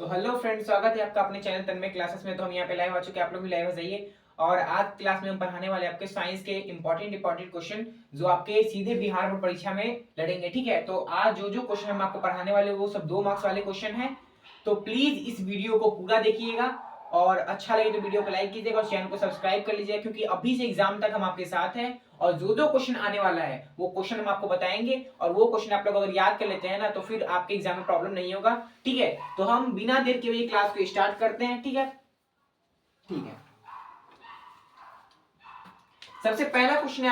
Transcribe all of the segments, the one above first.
तो hello friends, स्वागत है आपका अपने चैनल तन्मय क्लासेस में। तो हम यहाँ पे लाइव आ चुके हैं, आप लोग भी लाइव आ जाइए। और आज क्लास में हम पढ़ाने वाले आपके साइंस के इंपॉर्टेंट क्वेश्चन जो आपके सीधे बिहार बोर्ड परीक्षा में लड़ेंगे। ठीक है, तो आज जो जो क्वेश्चन हम आपको पढ़ाने वाले वो सब 2 मार्क्स वाले क्वेश्चन हैं। तो प्लीज इस वीडियो को पूरा देखिएगा और अच्छा लगे तो वीडियो को लाइक कीजिएगा और चैनल को सब्सक्राइब कर लीजिएगा, क्योंकि अभी से एग्जाम तक हम आपके साथ हैं। और जो जो क्वेश्चन आने वाला है वो क्वेश्चन हम आपको बताएंगे, और वो क्वेश्चन आप लोग अगर याद कर लेते हैं ना तो फिर आपके एग्जाम में प्रॉब्लम नहीं होगा। ठीक है, तो हम बिना देर के हुए क्लास को स्टार्ट करते हैं। ठीक है, ठीक है। सबसे पहला क्वेश्चन है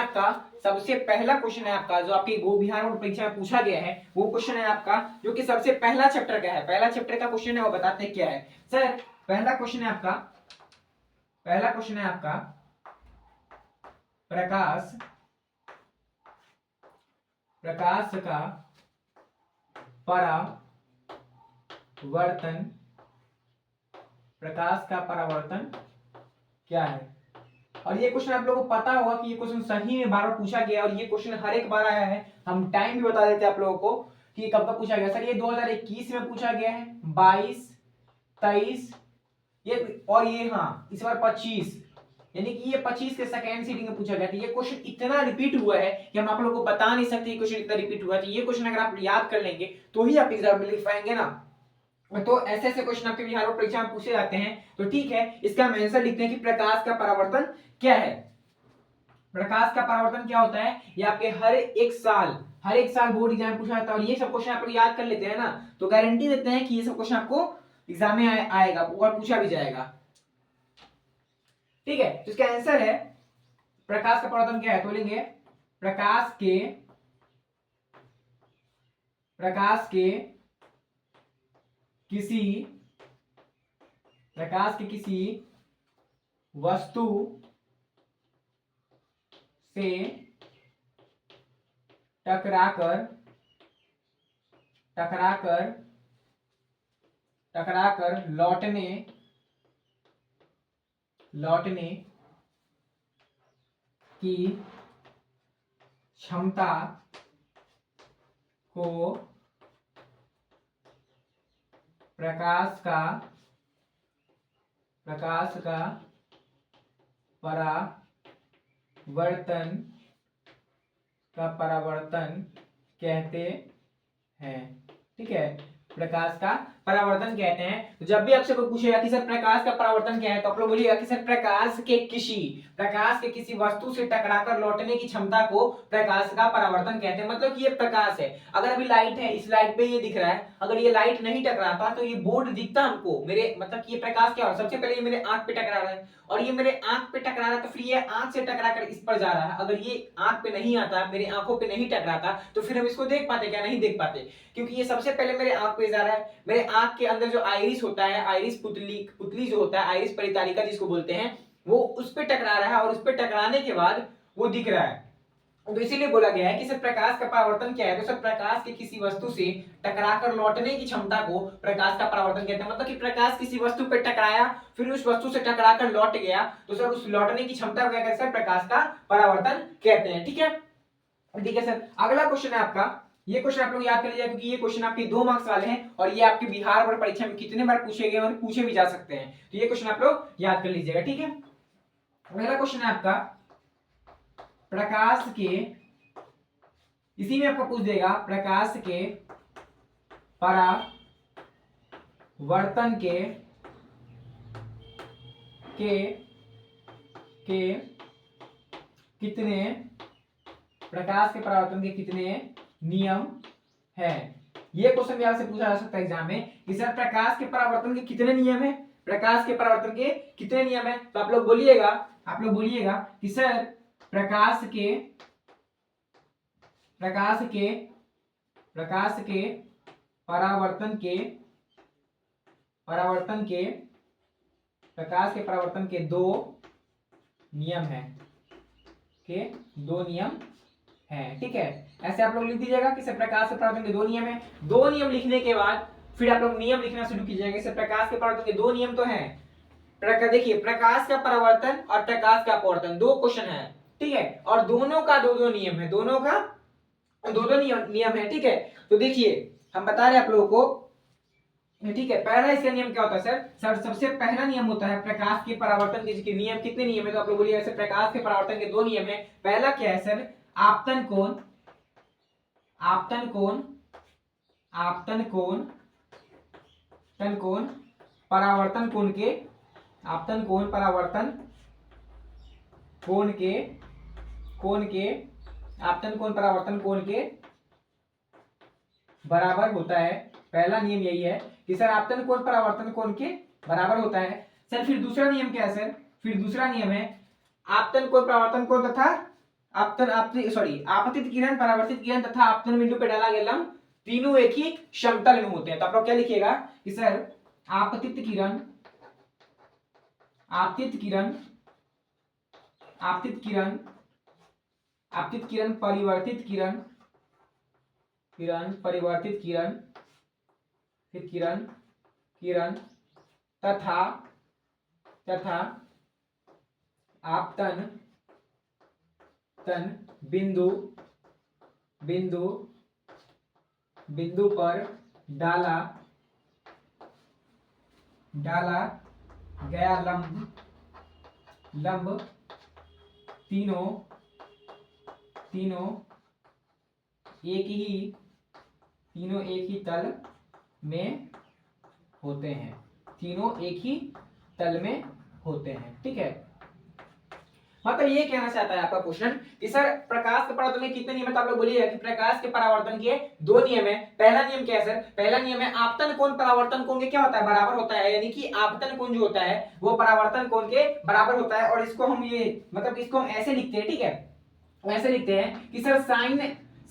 आपका जो आपकी गो बिहार बोर्ड परीक्षा में पूछा गया है। वो क्वेश्चन है आपका जो कि सबसे पहला चैप्टर का है। पहला चैप्टर का क्वेश्चन है, वो बताते हैं क्या है। सर, पहला क्वेश्चन है आपका प्रकाश प्रकाश का परावर्तन प्रकाश का परावर्तन क्या है। और ये क्वेश्चन आप लोगों को पता होगा कि ये क्वेश्चन सही में बार बार पूछा गया, और ये क्वेश्चन हर एक बार आया है। हम टाइम भी बता देते हैं आप लोगों को कि कब कब पूछा गया। सर, ये 2021 में पूछा गया है, 22, 23, ये और ये हाँ इस बार 25, यानी कि ये 25 के सेकेंड सीटिंग में पूछा गया था। ये क्वेश्चन इतना रिपीट हुआ है कि हम आप लोगों को बता नहीं सकते क्वेश्चन इतना रिपीट हुआ है। तो ये क्वेश्चन अगर आप याद कर लेंगे तो ही आप एग्जाम में लिख पाएंगे ना। तो ऐसे ऐसे क्वेश्चन आपके बिहार बोर्ड परीक्षा में पूछे जाते हैं। तो ठीक है, इसका हम आंसर लिखते हैं कि प्रकाश का परावर्तन क्या है। प्रकाश का परावर्तन क्या होता है, ये आपके हर एक साल बोर्ड एग्जाम पूछा जाता है। और ये सब क्वेश्चन आप लोग याद कर लेते हैं ना तो गारंटी देते हैं कि ये सब क्वेश्चन आपको एग्जाम में आएगा और पूछा भी जाएगा। ठीक है, तो इसका आंसर है प्रकाश का परावर्तन क्या है। तो लेंगे प्रकाश के किसी वस्तु से टकराकर लौटने की क्षमता को प्रकाश का परावर्तन कहते हैं। ठीक है, प्रकाश का परावर्तन कहते हैं। तो जब भी आपसे कोई पूछेगा कि सर प्रकाश का परावर्तन क्या है, तो आप लोग बोलिएगा कि सर प्रकाश के किसी वस्तु से टकराकर लौटने की क्षमता को प्रकाश का परावर्तन कहते हैं। मतलब कि ये प्रकाश है। अगर अभी लाइट है, इस लाइट पे ये दिख रहा है, अगर ये लाइट नहीं टकराता तो ये बोर्ड दिखता हमको, मेरे मतलब कि ये प्रकाश क्या हो, सबसे पहले ये मेरे आंख पे टकरा रहा है, और ये मेरे आंख पे टकरा रहा है तो फिर ये आंख से टकराकर इस पर जा रहा है। अगर ये आंख पे नहीं आता, मेरी आंखों पे नहीं टकराता, तो फिर हम इसको देख पाते क्या, नहीं देख पाते, क्योंकि ये सबसे पहले मेरे आंख पे जा रहा है। मेरे आंख के अंदर जो आइरिस होता है, आइरिस पुतली जो होता है, आइरिस परितारिका जिसको बोलते हैं, वो उस पे टकरा रहा है, और उस पे टकराने के बाद वो दिख रहा है। तो इसीलिए बोला गया है कि सर प्रकाश का परावर्तन क्या है। तो सर प्रकाश के किसी वस्तु से टकराकर लौटने की क्षमता को प्रकाश का परावर्तन कहते हैं। मतलब कि प्रकाश किसी वस्तु पर टकराया, फिर उस वस्तु से टकराकर लौट गया, तो सर उस लौटने की क्षमता को क्या कहते हैं, प्रकाश का परावर्तन कहते हैं। ठीक है, ठीक है सर। अगला क्वेश्चन है आपका, ये क्वेश्चन आप लोग याद कर लीजिए, क्योंकि ये क्वेश्चन आपके 2 मार्क्स वाले हैं, और ये आपके बिहार बोर्ड परीक्षा में कितने बार पूछे गए और पूछे भी जा सकते हैं। तो ये क्वेश्चन आप लोग याद कर लीजिएगा। ठीक है, अगला क्वेश्चन है आपका प्रकाश के, इसी में आपको पूछ देगा प्रकाश के परावर्तन के कितने नियम हैं। ये क्वेश्चन भी आपसे पूछा जा सकता है एग्जाम में कि सर प्रकाश के परावर्तन के कितने नियम है, प्रकाश के परावर्तन के कितने नियम है। तो आप लोग बोलिएगा कि सर प्रकाश के परावर्तन के 2 नियम हैं। ठीक है, ऐसे आप लोग लिख दीजिएगा कि सर प्रकाश के परावर्तन के 2 नियम हैं। 2 नियम लिखने के बाद फिर आप लोग नियम लिखना शुरू कीजिएगा। सर प्रकाश के परावर्तन के 2 नियम तो हैं। देखिए, प्रकाश का परावर्तन और प्रकाश का अपवर्तन 2 क्वेश्चन है। ठीक है, और दोनों का 2-2 नियम है, दोनों का 2-2 नियम है। ठीक है, तो देखिए हम बता रहे हैं आप लोगों को ठीक है। पहला इसका नियम क्या होता है सर? सबसे पहला नियम होता है प्रकाश के परावर्तन के नियम। कितने नियम है तो आप लोग बोलिए ऐसे, प्रकाश के परावर्तन के दो नियम है। पहला क्या है सर? आपतन कोण, आपतन कोण, आपतन कोण, तन कोण परावर्तन कोण के, आपतन कोण परावर्तन कोण के, कोण के, आपतन कोण परावर्तन कोण के बराबर होता है। पहला नियम यही है कि सर आपतन कोण परावर्तन कोण के बराबर होता है। सर फिर दूसरा नियम क्या है सर? फिर दूसरा नियम है आपतन कोण परावर्तन कोण तथा आपतित किरण, परावर्तित किरण तथा आपतन बिंदु पर डाला गया लंब तीनों एक ही समतल में होते हैं। तो आप लोग क्या लिखिएगा कि सर आपतित किरण, आपतित किरण, आपतित किरण, आपतित किरण, परिवर्तित किरण, किरण, परिवर्तित किरण, फिर किरण, किरण तथा आपतन तन बिंदु, बिंदु, बिंदु पर डाला गया लंब, लंब तीनों एक ही तल में होते हैं, तीनों एक ही तल में होते हैं। ठीक है, मतलब ये कहना चाहता है आपका क्वेश्चन कि सर प्रकाश के परावर्तन के कितने नियम है? तो आप लोग बोलिएगा कि प्रकाश के परावर्तन के दो नियम है। पहला नियम क्या है सर? पहला नियम है आपतन कोण परावर्तन कोण के क्या होता है? बराबर होता है। यानी कि आपतन कोण जो होता है वो परावर्तन कोण के बराबर होता है। और इसको हम ये मतलब इसको हम ऐसे लिखते हैं, ठीक है, ऐसे लिखते हैं कि सर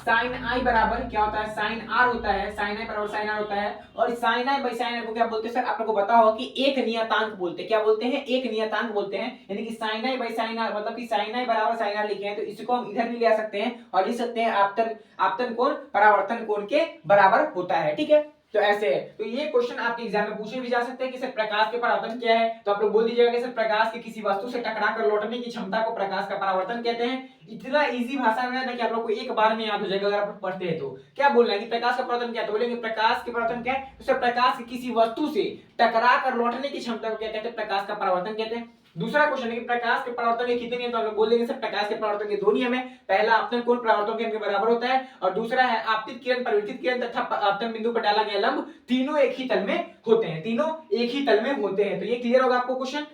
साइन आई बराबर क्या होता है? साइन आर होता है। साइन आई बराबर साइन आर होता है। और sine i by sine r को क्या बोलते हैं सर? आप लोगों को पता होगा कि एक नियतांक बोलते हैं। क्या बोलते हैं? एक नियतांक बोलते हैं। यानी कि sine i by sine r मतलब कि साइन आई बराबर साइन आर लिखे हैं तो इसको हम इधर भी ले आ सकते हैं और लिख सकते हैं आपतन कोण परावर्तन कोण के बराबर होता है। ठीक है, तो ऐसे है। तो ये क्वेश्चन आपके एग्जाम में पूछे भी जा सकते हैं कि सर प्रकाश के परावर्तन क्या है? तो आप लोग बोल दीजिएगा कि सर प्रकाश के किसी वस्तु से टकरा कर लौटने की क्षमता को प्रकाश का परावर्तन कहते हैं। इतना इजी भाषा में है ना कि आप लोग को एक बार में याद हो जाएगा अगर आप पढ़ते हैं तो। क्या बोलना है कि प्रकाश का परावर्तन क्या है? तो बोलेंगे प्रकाश के परावर्तन क्या है? तो सर प्रकाश की किसी वस्तु से टकरा कर लौटने की क्षमता को क्या कहते हैं? प्रकाश का परावर्तन कहते हैं। दूसरा क्वेश्चन है कि प्रकाश के परावर्तन के कितने नियम? तो हम लोग बोल देंगे सर प्रकाश के परावर्तन के दो नियम है। पहला आपतन कोण परावर्तन के नियम के बराबर होता है और दूसरा है आपतित किरण, परिवर्तित किरण तथा आपतन बिंदु पर डाला गया लंब तीनों एक ही तल में होते हैं, तीनों एक ही तल में होते हैं। तो ये क्लियर होगा आपको क्वेश्चन?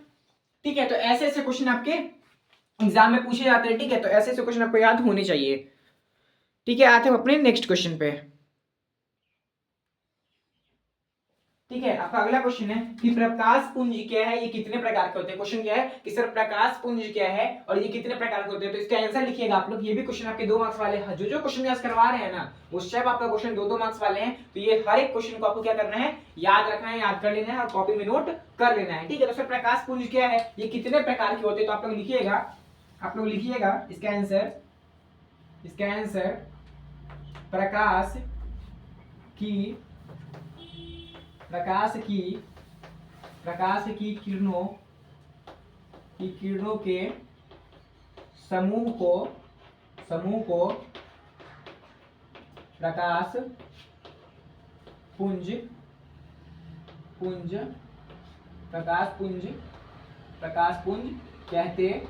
ठीक है, तो ऐसे ऐसे क्वेश्चन आपके एग्जाम में पूछे जाते हैं। ठीक है, तो ऐसे ऐसे क्वेश्चन आपको याद होने चाहिए। ठीक है, आते हैं अपने नेक्स्ट क्वेश्चन पे। ठीक है, आपका अगला क्वेश्चन है कि प्रकाश पुंज क्या है, ये कितने प्रकार के होते हैं? क्वेश्चन क्या है कि सर प्रकाश पुंज क्या है और ये कितने प्रकार के होते हैं? तो इसका आंसर लिखिएगा आप लोग। ये भी क्वेश्चन आपके 2 मार्क्स वाले हैं। जो क्वेश्चन आज करवा रहे हैं ना उस टाइप आपका क्वेश्चन 2-2 मार्क्स वाले हैं। तो ये हर एक क्वेश्चन को आपको क्या करना है? याद रखना है, याद कर लेना है और कॉपी में नोट कर लेना है। ठीक है, तो सर प्रकाश पुंज क्या है, ये कितने प्रकार के होते हैं? तो आप लोग लिखिएगा, आप लोग लिखिएगा इसका आंसर, इसका आंसर प्रकाश की किरणों के समूह को प्रकाश पुंज कहते हैं।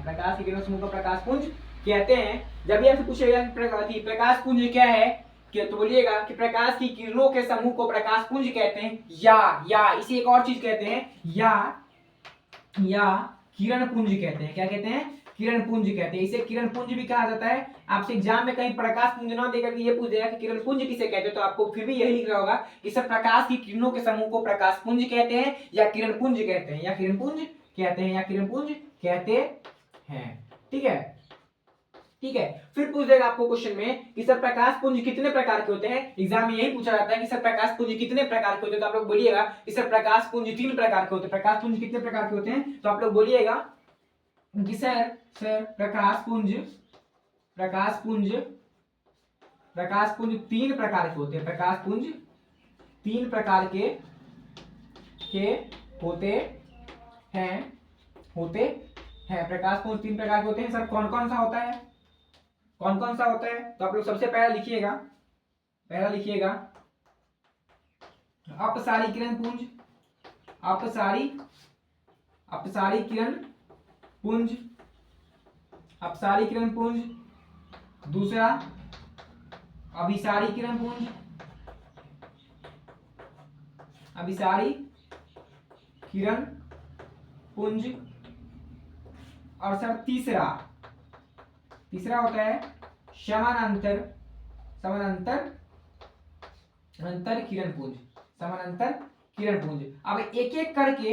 प्रकाश की किरणों समूह को प्रकाश पुंज कहते हैं। जब ये आपसे पूछेगा प्रकाश पुंज क्या है तो बोलिएगा कि प्रकाश की किरणों के समूह को प्रकाश पुंज कहते हैं या इसे एक और चीज कहते हैं या किरण पुंज कहते हैं। क्या कहते हैं? किरण पुंज कहते हैं। इसे किरण पुंज भी कहा जाता है। आपसे एग्जाम में कहीं प्रकाश पुंज ना देकर के ये पूछ देगा कि किरण पुंज किसे कहते हैं, तो आपको फिर भी यही लिखना होगा कि सर प्रकाश की किरणों के समूह को प्रकाश पुंज कहते हैं या किरण पुंज कहते हैं, या किरण पुंज कहते हैं, या किरण पुंज कहते हैं। ठीक है, ठीक है। फिर पूछ देगा आपको क्वेश्चन में कि सर प्रकाश पुंज कितने प्रकार के होते हैं? एग्जाम में यही पूछा जाता है कि सर प्रकाश पुंज कितने प्रकार के होते हैं। तो आप लोग बोलिएगा कि सर प्रकाश पुंज 3 प्रकार के होते हैं। प्रकाश पुंज कितने प्रकार के होते हैं? तो आप लोग बोलिएगा कि सर प्रकाश पुंज 3 प्रकार के होते हैं। प्रकाश पुंज 3 प्रकार के होते हैं। प्रकाश पुंज 3 प्रकार के होते हैं। सर कौन कौन सा होता है? कौन कौन सा होता है? तो आप लोग सबसे पहला लिखिएगा अपसारी किरण पुंज, अपसारी अपसारी किरण पुंज, अपसारी किरण पुंज। दूसरा अभिसारी किरण पुंज, अभिसारी किरण पुंज। और सर तीसरा होता है समानांतर समानांतर अंतर किरण पुंज, समानांतर किरण पुंज। अब एक एक करके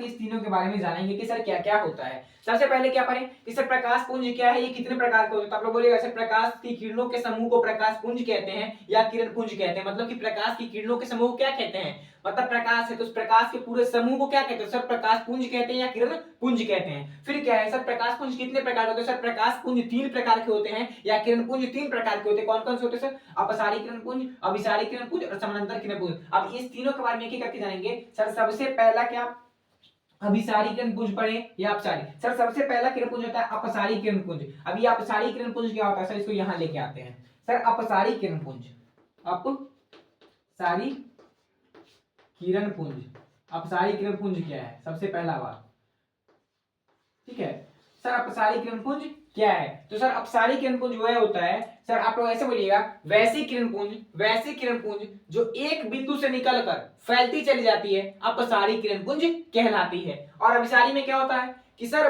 इस तीनों के बारे में जानेंगे कि सर क्या क्या होता है। सबसे पहले क्या पढ़ें कि सर प्रकाश पुंज क्या है, ये कितने प्रकार के होते हैं। तो आप लोग बोलिएगा सर प्रकाश की किरणों के समूह को प्रकाश पुंज कहते हैं या किरण पुंज कहते हैं। मतलब कि प्रकाश की किरणों के समूह को क्या कहते हैं, मतलब प्रकाश है तो उस प्रकाश के पूरे समूह को क्या कहते हैं, सर प्रकाश पुंज कहते हैं या किरण पुंज कहते हैं। फिर क्या है सर प्रकाश पुंज कितने प्रकार के होते हैं, सर प्रकाश पुंज 3 प्रकार के होते हैं या किरण पुंज 3 प्रकार के होते हैं। कौन कौन से होते हैं सर, अपसारी किरण पुंज, अभिसारी किरण पुंज और समानांतर किरण पुंज। अब इस तीनों के बारे में एक एक करके जानेंगे। सर सबसे पहला क्या अभिसारी किरण पुंज पढ़े या अपसारी। सर सबसे पहला किरण पुंज होता है अपसारी किरण पुंज। अब ये अपसारी किरण पुंज क्या होता है, सर इसको यहां लेके आते हैं। सर अपसारी किरण पुंज, अपसारी किरण पुंज, अपसारी किरण पुंज क्या है, सबसे पहला बात, ठीक है। सर अपसारी किरण पुंज क्या है, तो सर अपसारी किरण पुंज वह होता है, सर आप लोग ऐसे बोलिएगा वैसी किरण पुंज जो एक बिंदु से निकलकर फैलती चली जाती है, अपसारी किरण पुंज कहलाती है। और अभिसारी में क्या होता है कि सर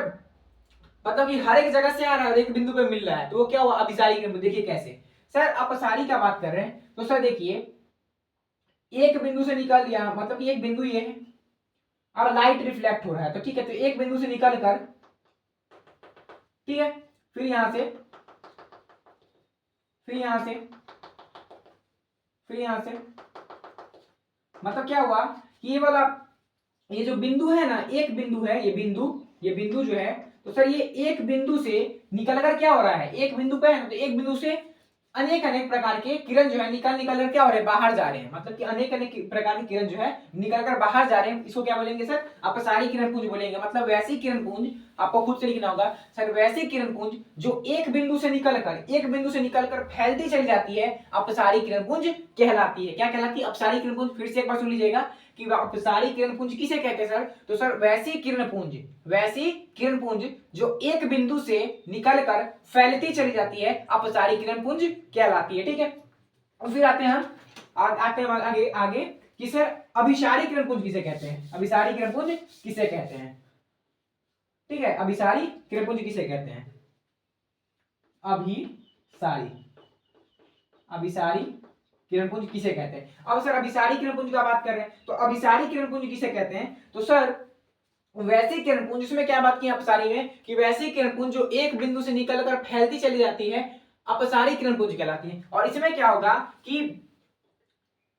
मतलब कि हर एक जगह से आ रहा है, हर एक बिंदु पे मिल रहा है, तो वो क्या हुआ अभिसारी किरण पुंज। देखिए कैसे सर अपसारी का बात कर रहे हैं, तो सर देखिए एक बिंदु से निकल गया, मतलब कि एक बिंदु ये है, अब लाइट रिफ्लेक्ट हो रहा है, तो ठीक है, तो एक बिंदु से निकल कर, ठीक है, फिर यहां से मतलब क्या हुआ कि ये वाला ये जो बिंदु है ना, एक बिंदु है, ये बिंदु जो है, तो सर ये एक बिंदु से निकलकर क्या हो रहा है, एक बिंदु पे है, तो एक बिंदु से अनेक प्रकार के किरण जो है निकल कर क्या हो रहे हैं, बाहर जा रहे हैं। मतलब कि अनेक प्रकार के किरण जो है निकलकर बाहर जा रहे हैं, इसको क्या बोलेंगे सर, अपसारी किरण पुंज बोलेंगे। मतलब वैसी किरण पुंज, आपको खुद से लिखना होगा सर, वैसी किरण पुंज जो एक बिंदु से निकलकर फैलती चली जाती है, अपसारी किरण पुंज कहलाती है। क्या कहलाती है, अपसारी किरण पुंज। फिर से एक बार सुन लीजिएगा कि अपसारी किरण पुंज किसे कहते हैं सर, तो सर वैसी किरण पुंज जो एक बिंदु से निकलकर फैलती चली जाती है, अपसारी किरण पुंज कहलाती है, ठीक है। और फिर आते हैं हम आगे कि सर अभिसारी किरण पुंज किसे कहते हैं, अभिसारी किरण पुंज किसे कहते हैं, ठीक है, अभिसारी किरण पुंज किसे कहते हैं, अभिसारी किरण पुंज किसे कहते हैं। अब सर अभिसारी किरण पुंज का बात कर रहे हैं, तो अभिसारी किरण पुंज किसे कहते हैं, तो सर वैसी किरण पुंज, इसमें क्या बात की अपसारी में कि वैसी किरण पुंज जो एक बिंदु से निकलकर फैलती चली जाती है, अपसारी किरण पुंज कहलाती है। और इसमें क्या होगा कि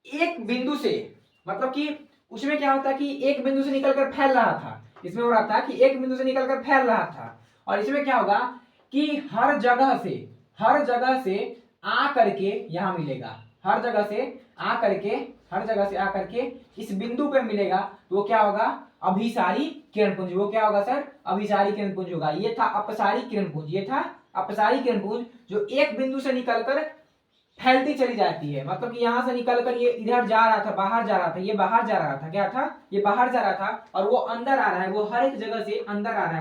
एक बिंदु से, मतलब कि उसमें क्या होता है कि एक बिंदु से निकलकर फैल रहा था, इसमें हो रहा था कि एक बिंदु से निकलकर फैल रहा था, और इसमें क्या होगा कि हर जगह से आ करके यहां मिलेगा, हर जगह से आ करके इस बिंदु पे मिलेगा, तो वो क्या होगा अभिसारी किरण पुंज। वो क्या होगा सर, अभिसारी किरण पुंज होगा। ये था अपसारी किरण पुंज, जो एक बिंदु से निकलकर फैलती चली जाती है। मतलब कि यहां से निकलकर ये इधर जा रहा था, बाहर जा रहा था, ये बाहर जा रहा था, क्या था, ये बाहर जा रहा था, और वो अंदर आ रहा है, वो हर एक जगह से अंदर आ रहा है,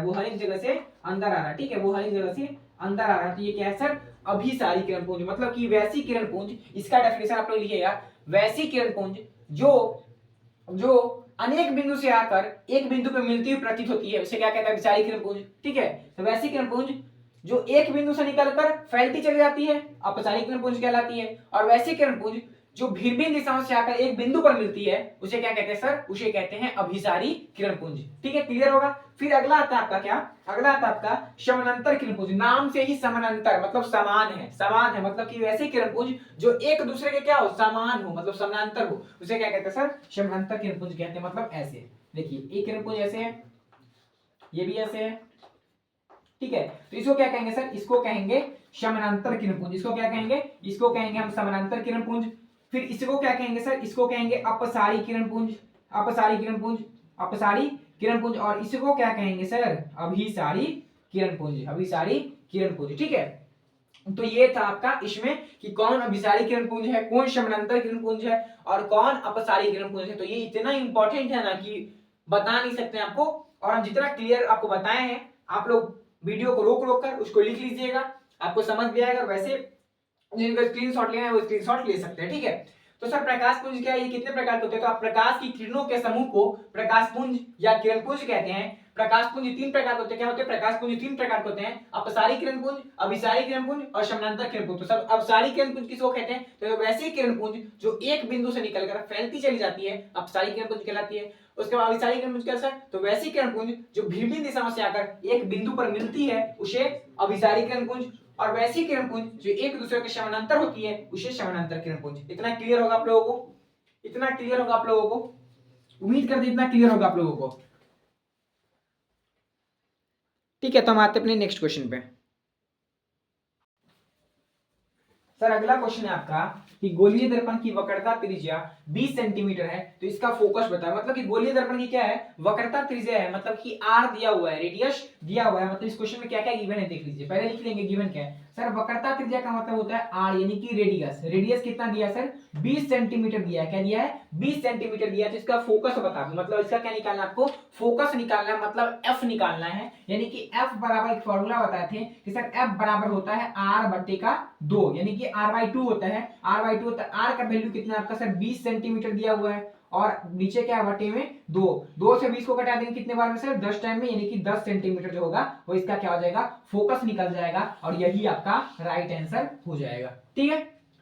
ठीक है, वो हर एक जगह से अंदर आ रहा है। तो ये क्या है सर, अभिसारी किरण पुंज। मतलब कि वैसी किरण पुंज, इसका डेफिनेशन आप लोग लिखिएगा, वैसी किरण पुंज जो अनेक बिंदु से आकर एक बिंदु पे मिलती हुई प्रतीत होती है, उसे क्या कहता है, अभिसारी किरण पुंज, ठीक है। तो वैसी किरण पुंज जो एक बिंदु से निकलकर फैलती चली जाती है, अपसारी किरण पुंज कहलाती है। और वैसी किरण पुंज जो भिन्न दिशाओं से आकर एक बिंदु पर मिलती है, उसे क्या कहते हैं सर, उसे कहते हैं अभिसारी किरण पुंज, ठीक है, क्लियर होगा। फिर अगला आता है आपका क्या, अगला आता है आपका समानांतर किरण पुंज। नाम से ही समानांतर मतलब समान है, मतलब कि वैसी किरण पुंज जो एक दूसरे के क्या हो, समान हो, मतलब समानांतर हो, उसे क्या कहते हैं सर, समानांतर किरण पुंज कहते हैं। मतलब ऐसे देखिए, एक किरण पुंज ऐसे है, ये भी ऐसे है, ठीक है, तो इसको क्या कहेंगे सर, इसको कहेंगे समानांतर किरण पुंज। इसको क्या कहेंगे, इसको कहेंगे हम समानांतर किरण पुंज। फिर इसको क्या कहेंगे सर, इसको कहेंगे अपसारी किरण पुंज, और इसको क्या कहेंगे सर, अभिसारी किरण पुंज, ठीक है। तो ये था आपका इसमें कि कौन अभिसारी किरण पुंज है, कौन समानांतर किरण पुंज है और कौन अपसारी किरण पुंज है। तो ये इतना इंपॉर्टेंट है ना कि बता नहीं सकते आपको, और हम जितना क्लियर आपको बताए हैं आप लोग वीडियो को रोक रोक कर उसको लिख लीजिएगा, आपको समझ भी आएगा। वैसे जिनका स्क्रीनशॉट लेना है वो स्क्रीनशॉट ले सकते हैं, ठीक है। तो सर प्रकाश पुंज क्या है, ये कितने प्रकार के होते हैं, तो आप प्रकाश की किरणों के समूह को प्रकाश पुंज या किरण पुंज कहते हैं। प्रकाश पुंज तीन प्रकार के होते हैं, क्या होते हैं, प्रकाश पुंज तीन प्रकार के होते हैं, अपसारी किरण पुंज, अभिसारी किरण पुंज और समानांतर किरण पुंज। तो सब अपसारी किरण पुंज किसको कहते हैं, तो वैसी किरण पुंज जो एक बिंदु से निकलकर फैलती चली जाती है, अपसारी किरण पुंज कहलाती है। उसके बाद अभिसारी किरण पुंज कैसा है, तो वैसी किरण पुंज जो भिन्न दिशाओं से आकर एक बिंदु पर मिलती है उसे अभिसारी किरण पुंज, और वैसी किरण पुंज जो एक दूसरे के समानांतर होती है उसे समानांतर किरण पुंज। इतना क्लियर होगा आप लोगों को, इतना क्लियर होगा आप लोगों को, उम्मीद करते इतना क्लियर होगा आप लोगों को, ठीक है। तो हम आते हैं अपने नेक्स्ट क्वेश्चन पे। सर अगला क्वेश्चन है आपका कि गोलीय दर्पण की वक्रता त्रिज्या 20 सेंटीमीटर है, तो इसका फोकस बताओ। मतलब कि गोलीय दर्पण की क्या है, वक्रता त्रिज्या है, मतलब कि आर दिया हुआ है, रेडियस दिया हुआ है। मतलब इस क्वेश्चन में क्या क्या गिवन है देख लीजिए, पहले लिख लेंगे गिवन क्या है। सर वक्रता त्रिज्या का मतलब होता है आर, यानी कि रेडियस। रेडियस कितना दिया है सर, 20 सेंटीमीटर दिया है। क्या दिया है, 20 सेंटीमीटर दिया है। तो इसका फोकस बता दो, मतलब इसका क्या निकालना है आपको, फोकस निकालना है, मतलब एफ निकालना है। यानी कि एफ बराबर, एक फॉर्मूला बताए थे कि सर एफ बराबर होता है आर बटे का 2, यानी कि r/2 होता है। r/2 होता है, r का वैल्यू कितना है आपका सर 20 सेंटीमीटर दिया हुआ है, और नीचे क्या है बटे में 2, 2 से 20 को घटा देंगे कितने बार में सर, 10 टाइम में, यानी कि 10 सेंटीमीटर जो होगा वो इसका क्या हो जाएगा, फोकस निकल जाएगा, और यही आपका राइट आंसर हो जाएगा, ठीक है।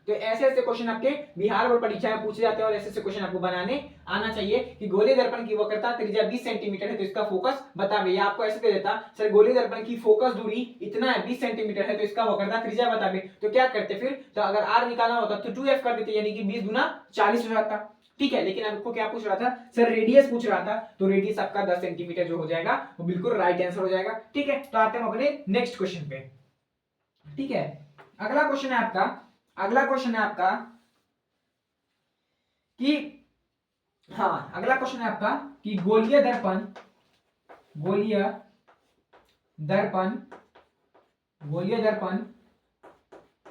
तो ऐसे ऐसे क्वेश्चन आपके बिहार बोर्ड परीक्षा में पूछे जाते हैं, और ऐसे ऐसे क्वेश्चन आपको बनाने आना चाहिए कि गोलीय दर्पण की वक्रता त्रिज्या 20 सेंटीमीटर है तो इसका फोकस बता। भैया आपको ऐसे दे देता सर गोलीय दर्पण की फोकस दूरी इतना है 20 सेंटीमीटर है तो इसका वक्रता त्रिज्या बता, तो क्या करते फिर, तो अगर r निकालना होता तो 2f कर देते, यानी कि 20 गुना 40 हो जाता, ठीक है। लेकिन आपको क्या पूछ रहा था सर, रेडियस पूछ रहा था, तो रेडियस आपका 10 सेंटीमीटर जो हो जाएगा वो बिल्कुल राइट आंसर हो जाएगा, ठीक है। तो आते हैं अपने नेक्स्ट क्वेश्चन पे, ठीक है। अगला क्वेश्चन है आपका, अगला क्वेश्चन है आपका कि, हाँ अगला क्वेश्चन है आपका कि गोलीय दर्पण, गोलीय दर्पण, गोलीय दर्पण,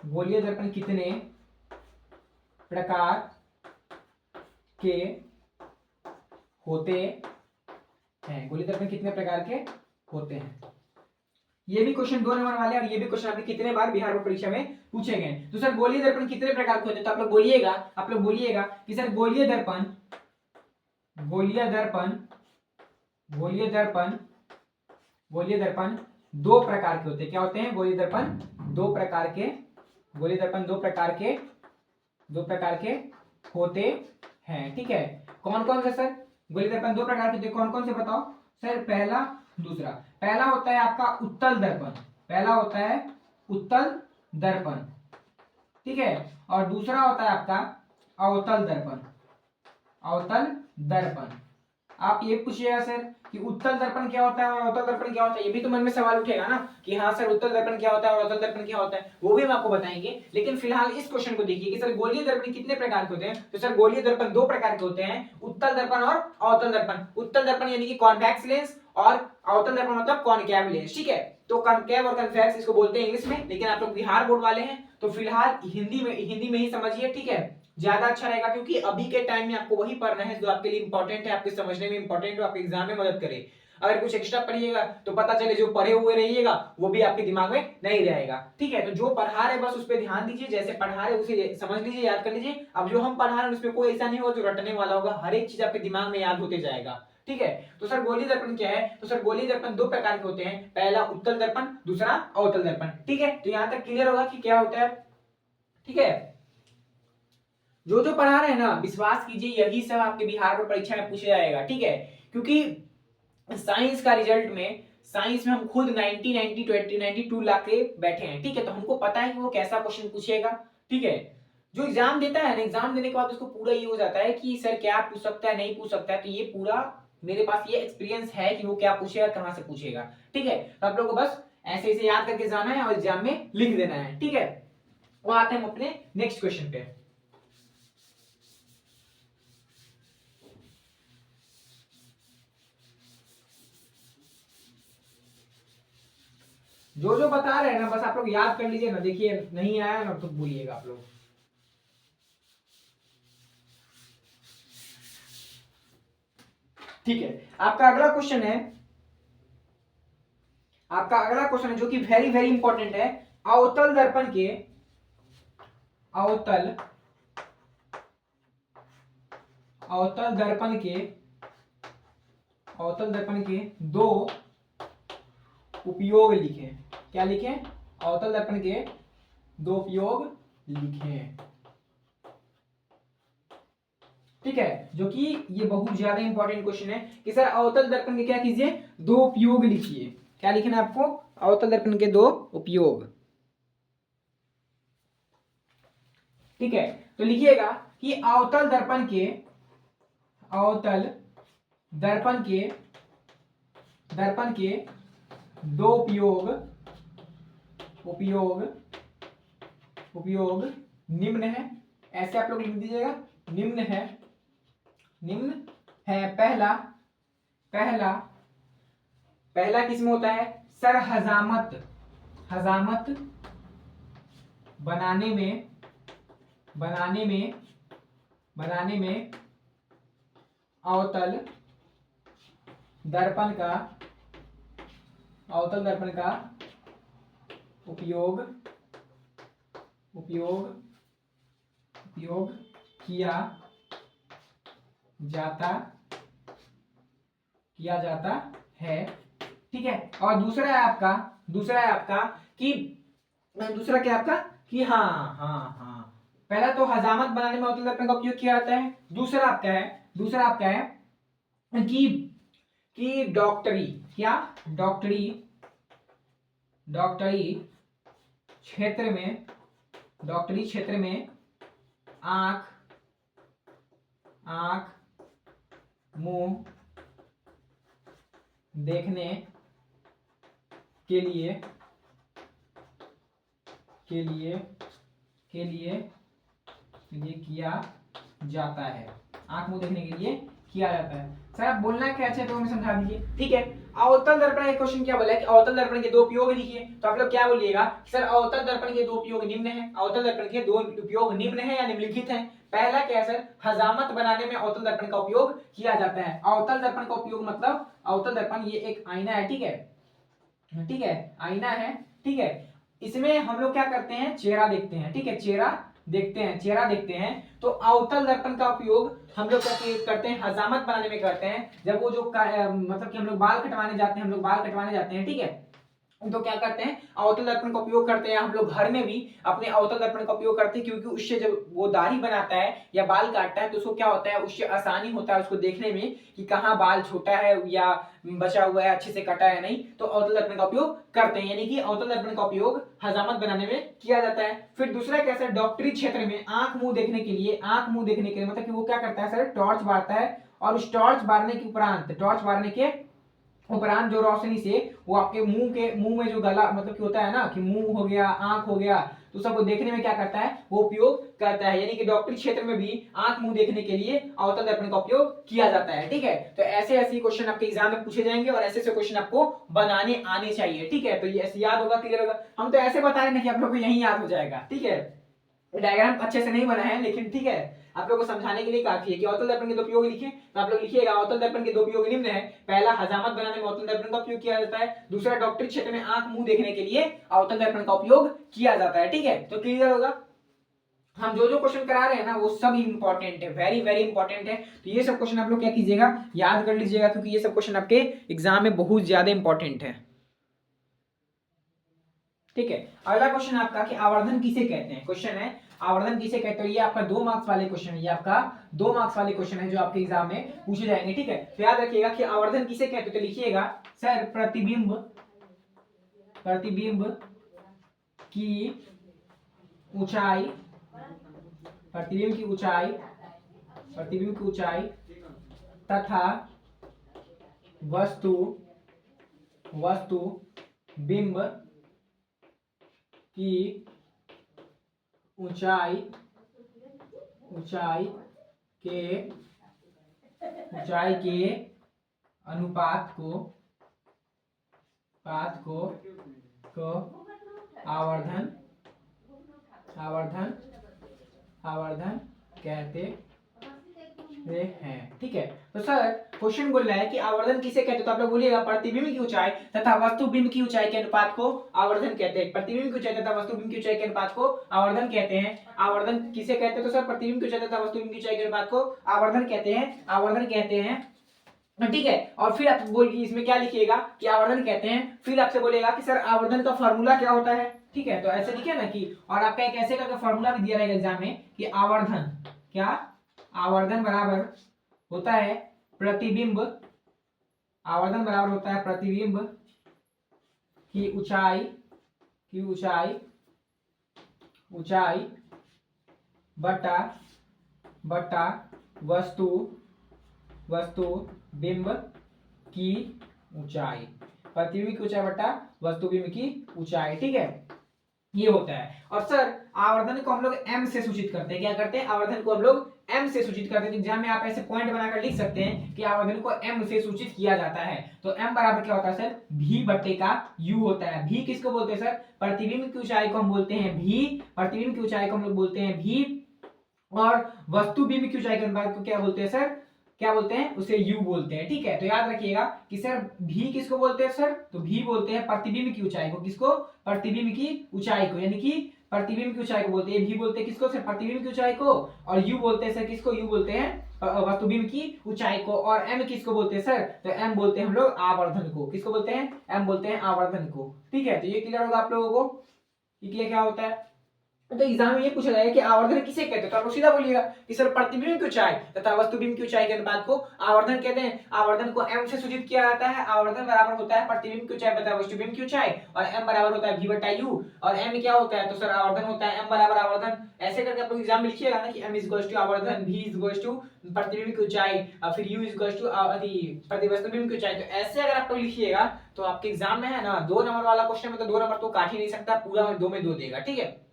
गोलीय दर्पण कितने प्रकार के होते हैं, गोलीय दर्पण कितने प्रकार के होते हैं। ये भी क्वेश्चन 2 नंबर वाले, और ये भी क्वेश्चन आपके कितने बार बिहार बोर्ड परीक्षा में पूछे गए। तो सर गोलीय दर्पण कितने प्रकार के होते हैं, तो आप लोग बोलिएगा, आप लोग बोलिएगा कि सर गोलीय दर्पण, गोलीय दर्पण, गोलीय दर्पण, गोलीय दर्पण 2 प्रकार के होते हैं। क्या होते हैं, गोलीय दर्पण 2 प्रकार के, गोलीय दर्पण 2 प्रकार के, 2 प्रकार के होते हैं, ठीक है। कौन कौन से सर, गोलीय दर्पण 2 प्रकार के होते हैं, कौन कौन से बताओ सर। पहला, दूसरा, पहला होता है आपका उत्तल दर्पण, पहला होता है उत्तल दर्पण, ठीक है। और दूसरा होता है आपका अवतल दर्पण, अवतल दर्पण। आप ये पूछिएगा सर कि उत्तल दर्पण क्या होता है और अवतल दर्पण क्या होता है, ये भी तो मन में सवाल उठेगा ना कि हाँ सर उत्तल दर्पण क्या होता है और अवतल दर्पण क्या होता है, वो भी हम आपको बताएंगे। लेकिन फिलहाल इस क्वेश्चन को देखिए कि सर गोलीय दर्पण कितने प्रकार के होते हैं। तो सर गोलीय दर्पण 2 प्रकार के होते हैं, उत्तल दर्पण और अवतल दर्पण। उत्तल दर्पण यानी कि कॉन्वेक्स लेंस, और अवतल दर्पण मतलब कॉनकेव लेंस, ठीक है। तो कॉनकेव और कन्वेक्स इसको बोलते हैं इंग्लिश में, लेकिन आप लोग बिहार बोर्ड वाले हैं तो फिलहाल हिंदी में ही समझिए, ठीक है, ज्यादा अच्छा रहेगा, क्योंकि अभी के टाइम में आपको वही पढ़ना है जो आपके लिए इंपॉर्टेंट है, आपके समझने में इंपॉर्टेंट हो, आपके एग्जाम में मदद करे। अगर कुछ एक्स्ट्रा पढ़िएगा तो पता चले जो पढ़े हुए रहिएगा वो भी आपके दिमाग में नहीं रहेगा, ठीक है। तो जो पढ़ा रहे बस उस पर ध्यान दीजिए, जैसे पढ़ा रहे उसे समझ लीजिए, याद कर लीजिए। अब जो हम पढ़ा रहे हैं उसमें कोई ऐसा नहीं होगा जो रटने वाला होगा, हर एक चीज आपके दिमाग में याद होते जाएगा, ठीक है। तो सर गोलीय दर्पण क्या है, तो सर गोलीय दर्पण 2 प्रकार के होते हैं, पहला उत्तल दर्पण, दूसरा अवतल दर्पण, ठीक है। तो यहां तक क्लियर होगा कि क्या होता है, ठीक है। जो जो पढ़ा रहे हैं ना विश्वास कीजिए यही सब आपके बिहार बोर्ड परीक्षा में पूछा जाएगा, ठीक है। क्योंकि साइंस का रिजल्ट में, साइंस में हम खुद 90 90 20 92 ला के बैठे हैं, ठीक है। तो हमको पता है कि वो कैसा क्वेश्चन पूछेगा, ठीक है। जो एग्जाम देता है ना, एग्जाम देने के बाद उसको पूरा ये हो जाता है कि सर क्या पूछ सकता है, नहीं पूछ सकता है। तो ये पूरा मेरे पास ये एक्सपीरियंस है कि वो क्या पूछेगा, कहां से पूछेगा, ठीक है। तो आप लोगों को बस ऐसे ऐसे याद करके जाना है और एग्जाम में लिख देना है, ठीक है। वो आते हैं हम अपने नेक्स्ट क्वेश्चन पे। जो जो बता रहे हैं ना बस आप लोग याद कर लीजिए ना, देखिए नहीं आया ना तो बोलिएगा आप लोग। ठीक है, आपका अगला क्वेश्चन है, आपका अगला क्वेश्चन है जो कि वेरी वेरी इंपॉर्टेंट है। अवतल दर्पण के, अवतल अवतल दर्पण के, अवतल दर्पण के दो उपयोग लिखें। क्या लिखें? अवतल दर्पण के दो उपयोग लिखें। ठीक है, जो कि ये बहुत ज्यादा इंपॉर्टेंट क्वेश्चन है कि सर अवतल दर्पण के क्या कीजिए, दो उपयोग लिखिए। क्या लिखना है आपको? अवतल दर्पण के दो उपयोग। ठीक है, तो लिखिएगा कि अवतल दर्पण के, अवतल दर्पण के, दर्पण के दो उपयोग, उपयोग उपयोग निम्न है। ऐसे आप लोग लिख दीजिएगा, निम्न है, निम्न है। पहला, पहला पहला किसमें होता है सर? हजामत, हजामत बनाने में, बनाने में, बनाने में अवतल दर्पण का, अवतल दर्पण का उपयोग, उपयोग उपयोग किया जाता, किया जाता है। ठीक है, और दूसरा है आपका, दूसरा है आपका कि, दूसरा क्या आपका कि हाँ हाँ हाँ, पहला तो हजामत बनाने में अवतल दर्पण का उपयोग किया जाता है। दूसरा आपका है, दूसरा आपका है कि डॉक्टरी, क्या? डॉक्टरी, डॉक्टरी क्षेत्र में, डॉक्टरी क्षेत्र में आंख, आंख मुंह देखने के लिए, के लिए, के लिए, के लिए किया जाता है। आंख मुंह देखने के लिए किया जाता है। सर आप बोलना क्या अच्छा तो हमें समझा दीजिए। ठीक है, अवतल दर्पण का क्वेश्चन क्या बोला है कि अवतल दर्पण के दो उपयोग लिखिए। तो आप लोग क्या बोलिएगा सर? अवतल दर्पण के दो उपयोग निम्न है। अवतल दर्पण के दो उपयोग निम्न है या निम्नलिखित है। पहला क्या है सर? हजामत बनाने में अवतल दर्पण का उपयोग किया जाता है। अवतल दर्पण का उपयोग मतलब अवतल दर्पण ये एक आईना है। ठीक है, ठीक है, आईना है। ठीक है, इसमें हम लोग क्या करते हैं? चेहरा देखते हैं। ठीक है, चेहरा देखते हैं, चेहरा देखते हैं। तो अवतल दर्पण का उपयोग हम लोग करते हैं हजामत बनाने में करते हैं। जब वो जो मतलब कि हम लोग बाल कटवाने जाते हैं, हम लोग बाल कटवाने जाते हैं। ठीक है, तो क्या करते हैं? अवतल दर्पण का उपयोग करते हैं। हम लोग घर में भी अपने अवतल दर्पण का उपयोग करते हैं, क्योंकि उससे जब वो दाढ़ी बनाता है या बाल काटता है तो उसको क्या होता है, उससे आसानी होता है उसको देखने में कि कहाँ बाल छोटा है या बचा हुआ है, अच्छे से कटा है नहीं। तो अवतल दर्पण का उपयोग करते हैं, यानी कि अवतल दर्पण का उपयोग हजामत बनाने में किया जाता है। फिर दूसरा कैसा? डॉक्टरी क्षेत्र में आंख मुंह देखने के लिए, आंख मुंह देखने के लिए मतलब कि वो क्या करता है सर? टॉर्च बारता है, और उस टॉर्च बारने के उपरांत, टॉर्च बारने के उपरांत जो रोशनी से वो आपके मुंह में जो गला मतलब कि होता है ना कि मुंह हो गया, आंख हो गया, तो सबको देखने में क्या करता है? वो उपयोग करता है। यानी कि डॉक्टरी क्षेत्र में भी आंख मुंह देखने के लिए अवतल दर्पण का उपयोग किया जाता है। ठीक है, तो ऐसे ऐसे क्वेश्चन आपके एग्जाम में पूछे जाएंगे और ऐसे ऐसे क्वेश्चन आपको बनाने आने चाहिए। ठीक है, तो ये ऐसे याद होगा, क्लियर होगा। हम तो ऐसे बता रहे हैं कि आप लोग को यही याद हो जाएगा। ठीक है, डायग्राम अच्छे से नहीं बना है लेकिन ठीक है, आप लोगों को समझाने के लिए काफी है कि अवतल दर्पण के दो उपयोग लिखे। तो आप लोग लिखिएगा अवतल दर्पण के दो उपयोग निम्न है। पहला, हजामत बनाने में अवतल दर्पण का उपयोग किया जाता है। दूसरा, डॉक्टरी क्षेत्र में आंख मुंह देखने के लिए अवतल दर्पण का उपयोग किया जाता है। ठीक है, तो क्लियर होगा। हम जो जो क्वेश्चन करा रहे हैं ना वो सब इंपॉर्टेंट है, वेरी वेरी इंपॉर्टेंट है। तो ये सब क्वेश्चन आप लोग क्या कीजिएगा, याद कर लीजिएगा, क्योंकि ये सब क्वेश्चन आपके एग्जाम में बहुत ज्यादा इंपॉर्टेंट है। ठीक है, अगला क्वेश्चन आपका कि आवर्धन किसे कहते हैं। क्वेश्चन है आवर्धन किसे कहते हैं। ये आपका 2 मार्क्स वाले क्वेश्चन है, ये आपका 2 मार्क्स वाले क्वेश्चन है जो आपके एग्जाम में पूछे जाएंगे। ठीक है, तो याद रखिएगा कि आवर्धन किसे कहते हैं। तो लिखिएगा सर प्रतिबिंब, प्रतिबिंब की ऊंचाई, प्रतिबिंब की ऊंचाई, प्रतिबिंब की ऊंचाई तथा वस्तु, वस्तु बिंब की ऊंचाई, ऊंचाई के, ऊंचाई के अनुपात को, पात को को आवर्धन आवर्धन आवर्धन कहते हैं। ठीक है, तो सर क्वेश्चन बोल रहा है कि आवर्धन किसे कहते हैं, तो आप लोग बोलिएगा प्रतिबिंब की ऊंचाई तथा वस्तुबिंब की ऊंचाई के अनुपात को आवर्धन कहते हैं। प्रतिबिंब की ऊंचाई तथा वस्तुबिंब की ऊंचाई के अनुपात को आवर्धन कहते हैं। आवर्धन किसे कहते हैं, तो सर प्रतिबिंब की ऊंचाई तथा वस्तुबिंब की ऊंचाई के अनुपात को आवर्धन कहते हैं, आवर्धन कहते हैं। ठीक है, और फिर आप बोलिए इसमें क्या लिखिएगा कि आवर्धन कहते हैं, फिर आपसे बोलेगा कि सर आवर्धन का फॉर्मूला क्या होता है। ठीक है, तो ऐसे लिखे ना कि, और आपका एक ऐसे का फॉर्मूला भी दिया रहेगा एग्जाम में कि आवर्धन क्या, आवर्धन बराबर होता है प्रतिबिंब, आवर्धन बराबर होता है प्रतिबिंब की ऊंचाई, की ऊंचाई बटा बटा वस्तुबिंब की ऊंचाई, प्रतिबिंब की ऊंचाई बटा वस्तुबिंब की ऊंचाई। ठीक है, ये होता है। और सर आवर्धन को हम लोग m से सूचित करते हैं, क्या करते हैं, आवर्धन को हम लोग m से सूचित करते हैं। एग्जाम में आप ऐसे पॉइंट बनाकर लिख सकते हैं कि आवर्धन को m से सूचित किया जाता है। तो m बराबर क्या होता है सर, v बट्टे का u होता है। v किसको बोलते हैं सर, प्रतिबिंब की ऊंचाई को हम बोलते हैं v, प्रतिबिंब की ऊंचाई को हम लोग बोलते हैं v, और वस्तुबिंब की ऊंचाई के अनुपात को क्या बोलते हैं सर, क्या बोलते हैं, उसे u बोलते हैं। ठीक है, तो याद रखिएगा कि सर v किसको बोलते हैं सर, तो v बोलते हैं प्रतिबिंब की ऊंचाई को, किसको, प्रतिबिंब की ऊंचाई को, यानी कि प्रतिबिंब की ऊंचाई को बोलते हैं। v बोलते हैं किसको सर, प्रतिबिंब की ऊंचाई को, और u बोलते हैं सर किसको, u बोलते हैं वस्तुबिंब की ऊंचाई को। और m किसको बोलते हैं सर, तो m बोलते हैं हम लोग आवर्धन को, किसको बोलते हैं, m बोलते हैं आवर्धन को। ठीक है, तो ये क्लियर होगा आप लोगों को, ये क्या होता है। तो एग्जाम में ये पूछा जाएगा कि आवर्धन किसे कहते हैं, तो आप लोग सीधा बोलिएगा कि सर प्रतिबिंब की ऊंचाई तथा वस्तुबिंब की ऊंचाई के अनुपात को आवर्धन कहते हैं। आवर्धन को m से सूचित किया जाता है। आवर्धन बराबर होता है प्रतिबिंब की ऊंचाई बटा वस्तुबिंब की ऊंचाई, और m बराबर होता है v बटा u, और m क्या होता है, तो सर आवर्धन होता है m बराबर आवर्धन। ऐसे करके आप लोग एग्जाम में लिखिएगा ना कि m इज आवर्धन, v इज प्रतिबिंब की ऊंचाई, फिर u इज वस्तुबिंब की ऊंचाई। तो ऐसे अगर आप लोग लिखिएगा तो आपके एग्जाम में है ना 2 नंबर वाला क्वेश्चन में तो 2 नंबर तो काट ही नहीं सकता, पूरा 2 में 2 देगा। ठीक है,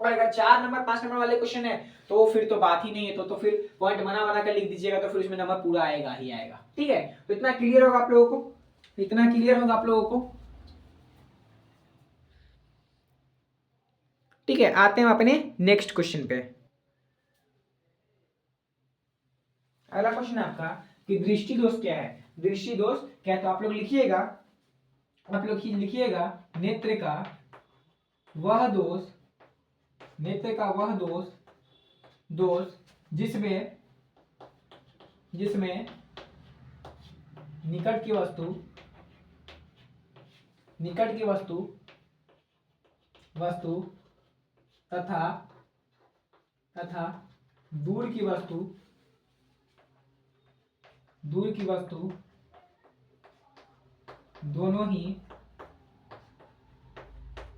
और अगर 4 नंबर 5 नंबर वाले क्वेश्चन है तो फिर तो बात ही नहीं है, तो फिर पॉइंट बना बना कर लिख दीजिएगा, तो फिर उसमें नंबर पूरा आएगा ही आएगा। ठीक है, तो इतना क्लियर होगा आप लोगों को, इतना क्लियर होगा आप लोगों को। ठीक है, आते हैं अपने नेक्स्ट क्वेश्चन पे। अगला क्वेश्चन है आपका कि दृष्टि दोष क्या है। दृष्टि दोष क्या है, तो आप लोग लिखिएगा, आप लोग लिखिएगा नेत्र का वह दोष, नेत्र का वह दोष जिसमें निकट की वस्तु तथा दूर की वस्तु दोनों ही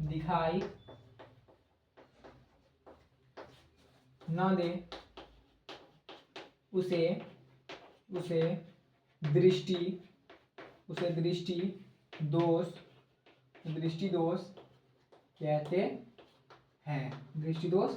दिखाई न दे उसे दोष कहते हैं, दृष्टि दोष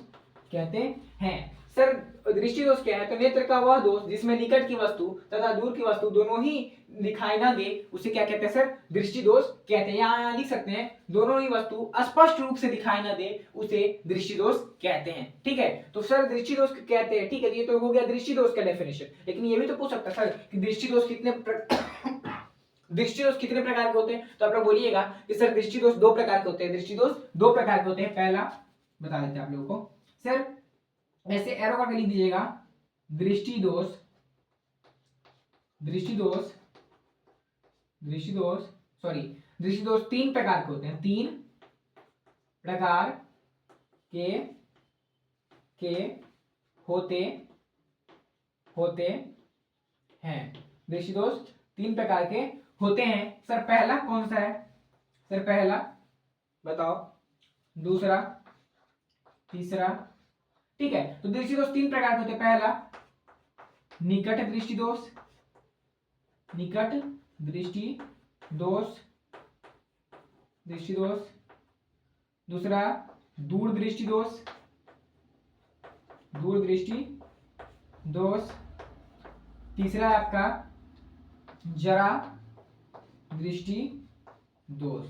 कहते हैं। सर दृष्टि दोष क्या है, तो नेत्र का वह दोष जिसमें निकट की वस्तु तथा दूर की वस्तु दोनों ही दिखाई ना दे उसे क्या कहते हैं सर, दृष्टि दोष कहते हैं। यहाँ लिख सकते हैं दोनों ही वस्तु स्पष्ट रूप से दिखाई ना दे उसे दृष्टि दोष कहते हैं। ठीक है, तो सर दृष्टि दोष कहते हैं। ठीक है, ये तो हो गया दृष्टि दोष का डेफिनेशन, लेकिन ये भी तो पूछ सकता है सर कि दृष्टि दोष कितने प्रकार के होते हैं, तो आप लोग बोलिएगा कि सर दृष्टि दोष 2 प्रकार के होते हैं। दृष्टि दोष 2 प्रकार के होते हैं। पहला बता देते हैं आप लोगों को, सर ऐसे एरो करके लिख दीजिएगा, दृष्टि दोष 3 प्रकार के होते हैं। 3 प्रकार के होते हैं। दृष्टि दोष 3 प्रकार के होते हैं। सर पहला कौन सा है, सर पहला बताओ, दूसरा, तीसरा। ठीक है, तो दृष्टि दोष 3 प्रकार के होते हैं। पहला निकट दृष्टि दोष, दूसरा दूर दृष्टि दोष, तीसरा आपका जरा दृष्टि दोष।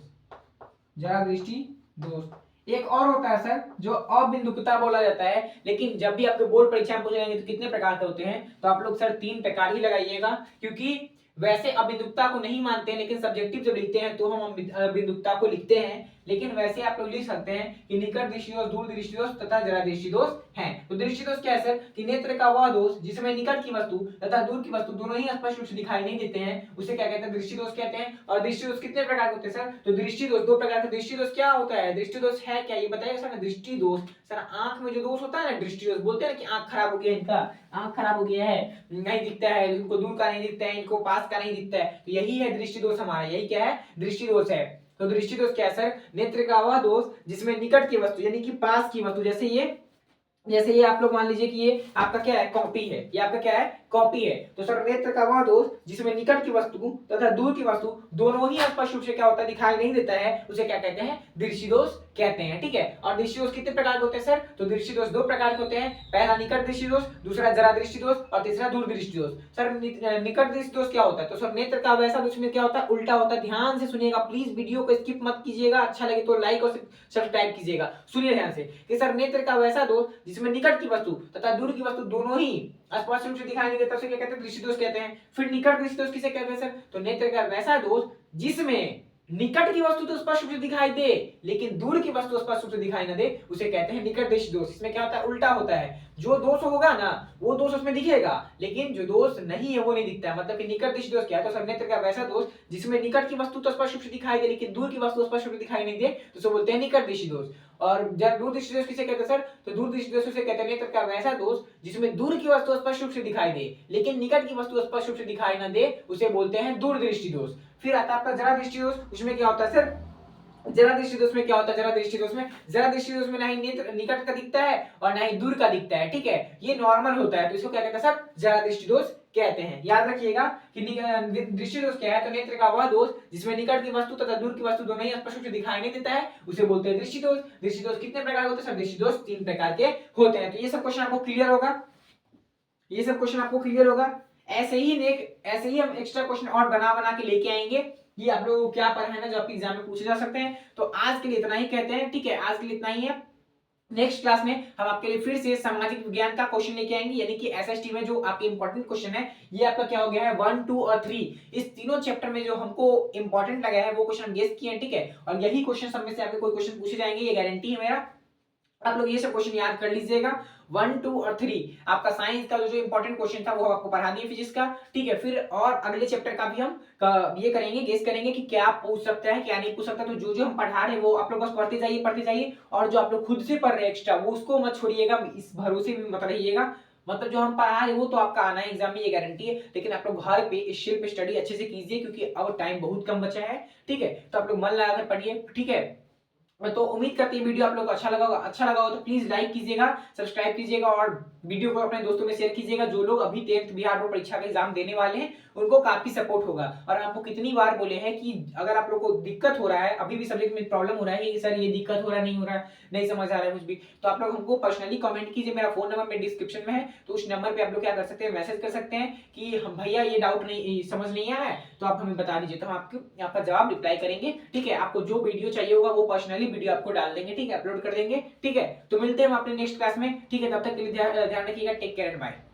जरा दृष्टि दोष। एक और होता है सर जो अबिंदुकता बोला जाता है, लेकिन जब भी आपके बोर्ड परीक्षा में पूछे जाएंगे तो कितने प्रकार के होते हैं, तो आप लोग सर 3 प्रकार ही लगाइएगा, क्योंकि वैसे अबिंदुकता को नहीं मानते हैं, लेकिन सब्जेक्टिव जब लिखते हैं तो हम अबिंदुकता को लिखते हैं, लेकिन वैसे आप लोग लिख सकते हैं कि निकट दृष्टि दोष, दूर दृष्टि दोष तथा जरा दृष्टि दोष है। तो दृष्टि दोष क्या है सर, कि नेत्र का वह दोष जिसमें निकट की वस्तु तथा दूर की वस्तु दोनों ही स्पष्ट रूप से दिखाई नहीं देते हैं, उसे क्या कहते हैं, दृष्टि दोष कहते हैं। और दृष्टि दोष कितने प्रकार के होते हैं सर, तो दृष्टि दोष 2 प्रकार के। दृष्टि दोष क्या होता है, दृष्टि दोष है क्या ये बताइए सर। दृष्टि दोष सर आंख में जो दोष होता है ना, दृष्टि दोष बोलते हैं कि आंख खराब हो गया, इनका आंख खराब हो गया है, नहीं दिखता है, इनको दूर का नहीं दिखता है, इनको पास का नहीं दिखता है, तो यही है दृष्टि दोष हमारा, यही क्या है, दृष्टि दोष है। तो दृष्टि दोष क्या है सर, नेत्र का वह दोष जिसमें निकट की वस्तु यानी कि पास की वस्तु, जैसे ये आप लोग मान लीजिए कि ये आपका क्या है, कॉपी है, ये आपका क्या है, कॉपी है। तो सर नेत्र का वह दोष जिसमें निकट की वस्तु तथा दूर की वस्तु दोनों ही स्पष्ट रूप से क्या होता है, दिखाई नहीं देता है, उसे क्या कहते हैं, दृष्टि दोष कहते हैं। ठीक है, और दृष्टि दोष कितने प्रकार के होते हैं सर, तो दृष्टि दोष 2 प्रकार के होते हैं, पहला निकट दृष्टि दोष, दूसरा जरा दृष्टि दोष और तीसरा दूर दृष्टि दोष। सर निकट दृष्टि दोष क्या होता है, तो सर नेत्र का वैसा दोष में क्या होता है, उल्टा होता है। ध्यान से सुनिएगा प्लीज, वीडियो को स्किप मत कीजिएगा, अच्छा लगे तो लाइक और सब्सक्राइब कीजिएगा। सुनिए ध्यान से कि सर नेत्र का वैसा दोष जिसमें निकट की वस्तु तथा दूर की वस्तु दोनों ही स्पष्ट रूप से दिखाई नहीं देता, उसे क्या कहते हैं, दृष्टि दोष कहते हैं। फिर निकट दृष्टि दोष किसे कहते हैं सर, तो नेत्र का वैसा दोष जिसमें निकट की वस्तु तो स्पष्ट रूप से दिखाई दे लेकिन दूर की वस्तु स्पष्ट रूप से दिखाई न दे, उसे कहते हैं निकट दृष्टि दोष। इसमें क्या होता है, उल्टा होता है, जो दोष होगा ना वो दोष उसमें दिखेगा, लेकिन जो दोष नहीं है वो नहीं दिखता है। मतलब कि निकट दृष्टि दोष क्या है, तो सर नेत्र का वैसा दोष जिसमें निकट की वस्तु तो स्पष्ट रूप से दिखाई दे लेकिन दूर की वस्तु स्पष्ट रूप से दिखाई नहीं दे, तो उसे बोलते हैं निकट दृष्टि दोष। और जब दूर दृष्टि दोष किसे कहते हैं सर, तो दूर दृष्टि दोष उसे कहते हैं नेत्र का वैसा दोष जिसमें दूर की वस्तु स्पष्ट रूप से दिखाई दे लेकिन निकट की वस्तु स्पष्ट रूप से दिखाई न दे, उसे बोलते हैं दूर दृष्टि दोष। फिर आता है आपका जरा दृष्टि दोष, उसमें क्या होता है सर, जरा दृष्टि दोष में क्या होता है, जरा दृष्टि दोष में ना ही नेत्र निकट का दिखता है और ना ही दूर का दिखता है। ठीक है, ये नॉर्मल होता है, तो इसको क्या कहते हैं सर, जरा दृष्टि दोष कहते हैं। याद रखिएगा कि दृष्टि दोष क्या है, तो नेत्र का वह दोष जिसमें निकट की वस्तु तथा दूर की वस्तु दोनों ही स्पष्ट रूप से दिखाई नहीं देता है, उसे बोलते हैं दृष्टि दोष। दृष्टि दोष कितने प्रकार के होते हैं सर, दृष्टि दोष 3 प्रकार के होते हैं। तो ये सब क्वेश्चन आपको क्लियर होगा, ये सब क्वेश्चन आपको क्लियर होगा। ऐसे ही हम एक्स्ट्रा क्वेश्चन और बना के लेके आएंगे, ये आप लोगों को क्या पढ़ना है ना, जो आपके एग्जाम में पूछे जा सकते हैं। तो आज के लिए इतना ही कहते हैं, ठीक है, आज के लिए इतना ही है। नेक्स्ट क्लास में हम आपके लिए फिर से सामाजिक विज्ञान का क्वेश्चन लेके आएंगे, यानी कि एसएसटी में जो आपके इंपॉर्टेंट क्वेश्चन है, ये आपका क्या हो गया है, 1, 2 और 3, इस तीनों चैप्टर में जो हमको इंपॉर्टेंट लगा है वो क्वेश्चन गेस किए हैं। ठीक है, और यही क्वेश्चन सब में से आपके कोई क्वेश्चन पूछे जाएंगे, ये गारंटी है मेरा। आप लोग ये सब क्वेश्चन याद कर लीजिएगा। 1, 2 और 3 आपका साइंस का जो इंपॉर्टेंट क्वेश्चन था वो आपको पढ़ा दिए फिजिक्स का। ठीक है, फिर और अगले चैप्टर का भी हम ये करेंगे, गेस करेंगे कि क्या पूछ सकता है क्या नहीं पूछ सकता। तो जो हम पढ़ा रहे हैं वो आप लोग बस पढ़ते जाइए, और जो आप लोग खुद से पढ़ रहे हैं एक्स्ट्रा वो उसको मत छोड़िएगा, इस भरोसे में मत रहिएगा। मतलब जो हम पढ़ा रहे हैं वो तो आपका आना है एग्जाम में, ये गारंटी है, लेकिन आप लोग घर पे इस शिल्प स्टडी अच्छे से कीजिए, क्योंकि अब टाइम बहुत कम बचा है। ठीक है, तो आप लोग मन लगाकर पढ़िए। ठीक है, तो उम्मीद करती है वीडियो आप लोग को अच्छा लगा होगा तो प्लीज लाइक कीजिएगा, सब्सक्राइब कीजिएगा और वीडियो को अपने दोस्तों में शेयर कीजिएगा। जो लोग अभी 10th बिहार बोर्ड परीक्षा का एग्जाम देने वाले हैं उनको काफी सपोर्ट होगा। और आपको कितनी बार बोले हैं कि अगर आप लोग को दिक्कत हो रहा है, अभी भी सब्जेक्ट में प्रॉब्लम हो रहा है कि सर ये दिक्कत हो रहा है, नहीं हो रहा है, नहीं समझ आ रहा है कुछ भी, तो आप लोग हमको पर्सनली कमेंट कीजिए। मेरा फोन नंबर मेरे डिस्क्रिप्शन में है, तो उस नंबर पे आप लोग क्या कर सकते हैं, मैसेज कर सकते हैं कि हम भैया ये डाउट नहीं समझ नहीं आया है, तो आप हमें बता दीजिए, तो हम आपका जवाब रिप्लाई करेंगे। ठीक है, आपको जो वीडियो चाहिए होगा वो पर्सनली वीडियो आपको डाल देंगे, ठीक है, अपलोड कर देंगे। ठीक है, तो मिलते हैं हम अपने नेक्स्ट क्लास में। ठीक है, तब तक के लिए ध्यान रखिएगा। Take care and bye.